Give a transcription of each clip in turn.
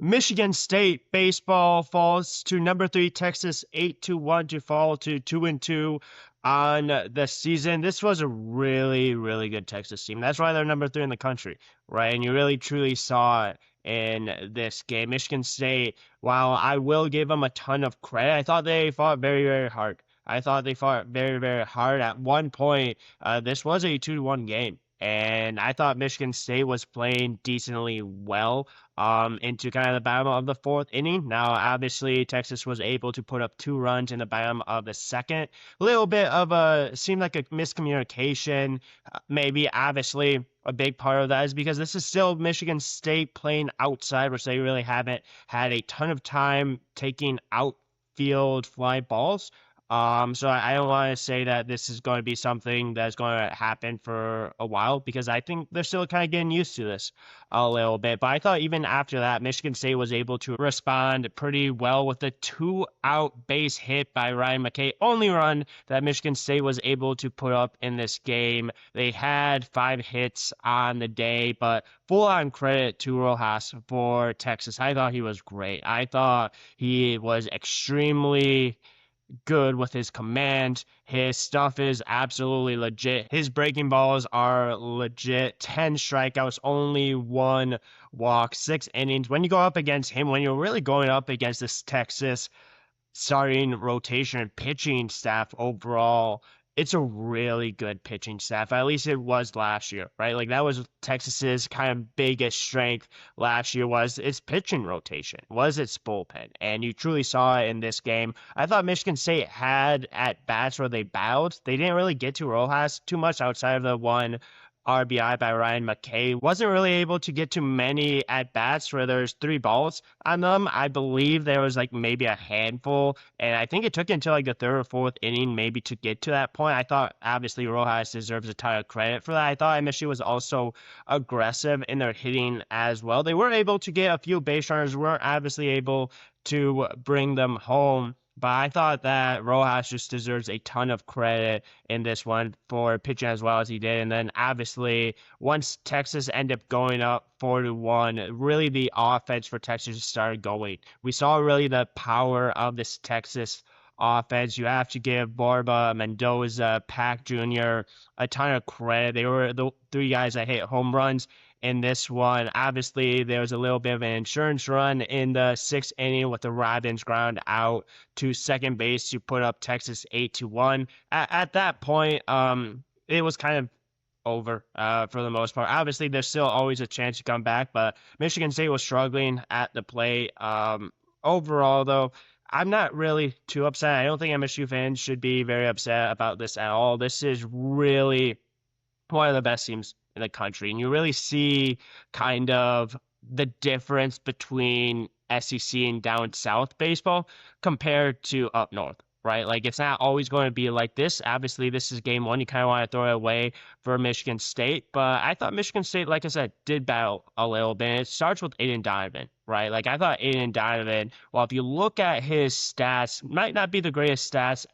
Michigan State baseball falls to number 3 Texas 8-1 to fall to 2-2 on the season. This was a really good Texas team. That's why they're number 3 in the country, right? And you really truly saw it in this game. Michigan State, while I will give them a ton of credit, I thought they fought very hard. I thought they fought very hard. At one point, this was a 2-1 game. And I thought Michigan State was playing decently well into kind of the bottom of the fourth inning. Now, obviously, Texas was able to put up 2 runs in the bottom of the second. A little bit of seemed like a miscommunication. Maybe, obviously, a big part of that is because this is still Michigan State playing outside, which they really haven't had a ton of time taking outfield fly balls. So I don't want to say that this is going to be something that's going to happen for a while because I think they're still kind of getting used to this a little bit. But I thought even after that, Michigan State was able to respond pretty well with a 2-out base hit by Ryan McKay. Only run that Michigan State was able to put up in this game. They had 5 hits on the day, but full on credit to Rojas for Texas. I thought he was great. I thought he was extremely good with his command. His stuff is absolutely legit. His breaking balls are legit. 10 strikeouts, only 1 walk, 6 innings. When you go up against him, when you're really going up against this Texas starting rotation and pitching staff overall, it's a really good pitching staff. At least it was last year, right? Like that was Texas's kind of biggest strength last year was its pitching rotation, was its bullpen. And you truly saw it in this game. I thought Michigan State had at bats where they bowed. They didn't really get to Rojas too much outside of the one RBI by Ryan McKay. Wasn't really able to get to many at bats where there's 3 balls on them. I believe there was like maybe a handful, and I think it took until like the 3rd or 4th inning maybe to get to that point. I thought obviously Rojas deserves a ton of credit for that. I thought MSU was also aggressive in their hitting as well. They were able to get a few base runners, weren't obviously able to bring them home. But I thought that Rojas just deserves a ton of credit in this one for pitching as well as he did. And then obviously, once Texas ended up going up 4-1, really the offense for Texas started going. We saw really the power of this Texas offense. You have to give Barba, Mendoza, Pack Jr. a ton of credit. They were the 3 guys that hit home runs in this one. Obviously, there was a little bit of an insurance run in the 6th inning with the Robbins ground out to second base to put up Texas 8-1. At that point, it was kind of over for the most part. Obviously, there's still always a chance to come back, but Michigan State was struggling at the plate. Overall, though, I'm not really too upset. I don't think MSU fans should be very upset about this at all. This is really one of the best teams in the country. And you really see kind of the difference between SEC and down south baseball compared to up north, right? Like it's not always going to be like this. Obviously, this is game 1. You kind of want to throw it away for Michigan State. But I thought Michigan State, like I said, did battle a little bit. It starts with Aiden Donovan, right? Like I thought Aiden Donovan, well, if you look at his stats, might not be the greatest stats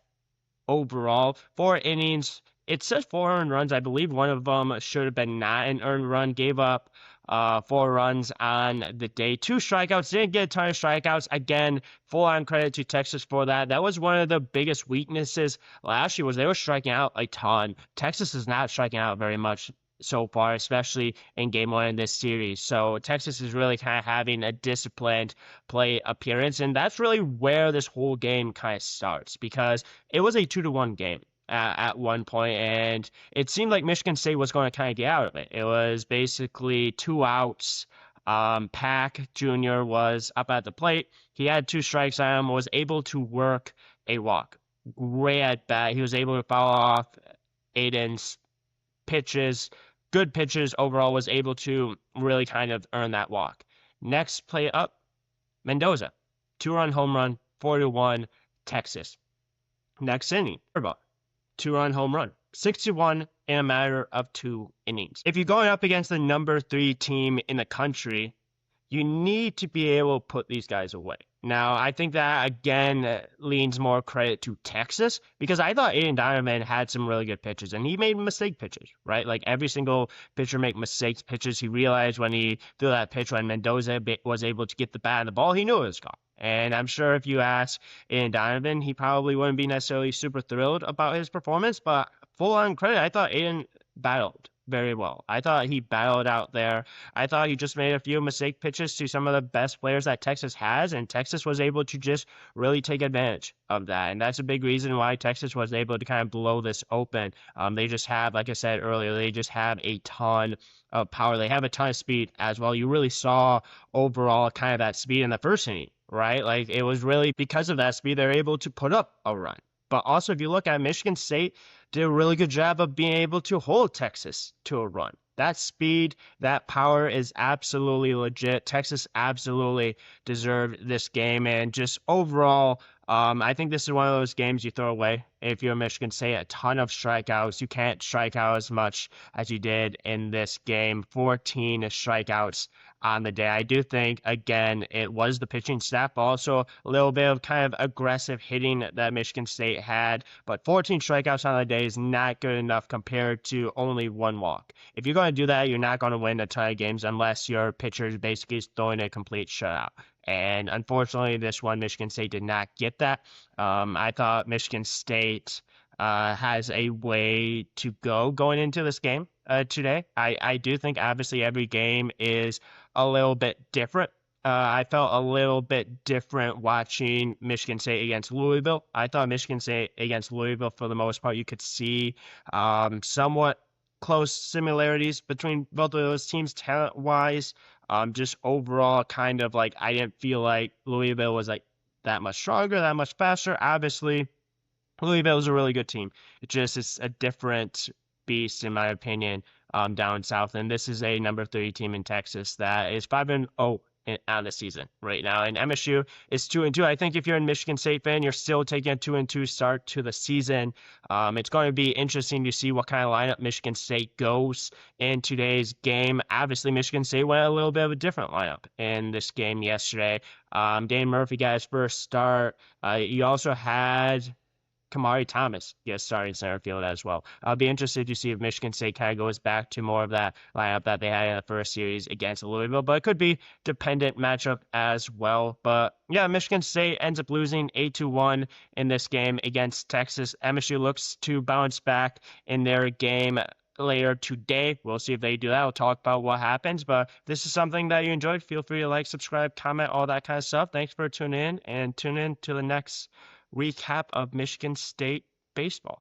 overall. 4 innings, it says 4 earned runs. I believe one of them should have been not an earned run. Gave up 4 runs on the day. 2 strikeouts. Didn't get a ton of strikeouts. Again, full on credit to Texas for that. That was one of the biggest weaknesses last year was they were striking out a ton. Texas is not striking out very much so far, especially in game 1 in this series. So Texas is really kind of having a disciplined play appearance. And that's really where this whole game kind of starts because it was a 2-1 game at one point, and it seemed like Michigan State was going to kind of get out of it. It was basically 2 outs. Pack Jr. was up at the plate. He had 2 strikes on him, was able to work a walk. Great at bat. He was able to foul off Aiden's pitches, good pitches overall, was able to really kind of earn that walk. Next play up, Mendoza. 2-run home run, 4-1, Texas. Next inning, 2-run home run. 6-1 in a matter of 2 innings. If you're going up against the number 3 team in the country, you need to be able to put these guys away. Now, I think that again leans more credit to Texas because I thought Aiden Donovan had some really good pitches and he made mistake pitches, right? Like every single pitcher make mistakes pitches. He realized when he threw that pitch when Mendoza was able to get the bat and the ball, he knew it was gone. And I'm sure if you ask Aiden Donovan, he probably wouldn't be necessarily super thrilled about his performance, but full on credit, I thought Aiden battled very well. I thought he battled out there. I thought he just made a few mistake pitches to some of the best players that Texas has, and Texas was able to just really take advantage of that. And that's a big reason why Texas was able to kind of blow this open. They just have, like I said earlier, they just have a ton of power. They have a ton of speed as well. You really saw overall kind of that speed in the first inning, right? Like it was really because of that speed they're able to put up a run. But also, if you look at Michigan State, did a really good job of being able to hold Texas to a run. That speed, that power is absolutely legit. Texas absolutely deserved this game. And just overall, I think this is one of those games you throw away if you're Michigan State. A ton of strikeouts. You can't strike out as much as you did in this game. 14 strikeouts on the day. I do think, again, it was the pitching staff, but also a little bit of kind of aggressive hitting that Michigan State had. But 14 strikeouts on the day is not good enough compared to only one walk. If you're going to do that, you're not going to win a ton of games unless your pitcher is basically throwing a complete shutout. And unfortunately, this one, Michigan State did not get that. I thought Michigan State has a way to go going into this game today. I do think obviously every game is a little bit different. I felt a little bit different watching Michigan State against Louisville. I thought Michigan State against Louisville, for the most part, you could see somewhat close similarities between both of those teams talent-wise. Just overall, kind of like I didn't feel like Louisville was like that much stronger, that much faster. Obviously, Louisville is a really good team. It just is a different beast, in my opinion, down south. And this is a number 3 team in Texas that is 5-0 on the season right now. And MSU is 2-2. I think if you're a Michigan State fan, you're still taking a 2-2 start to the season. It's going to be interesting to see what kind of lineup Michigan State goes in today's game. Obviously, Michigan State went a little bit of a different lineup in this game yesterday. Dane Murphy got his first start. You also had Kamari Thomas gets starting center field as well. I'll be interested to see if Michigan State kind of goes back to more of that lineup that they had in the first series against Louisville, but it could be dependent matchup as well. But yeah, Michigan State ends up losing 8-1 in this game against Texas. MSU looks to bounce back in their game later today. We'll see if they do that. We'll talk about what happens. But if this is something that you enjoyed, feel free to like, subscribe, comment, all that kind of stuff. Thanks for tuning in, and tune in to the next recap of Michigan State baseball.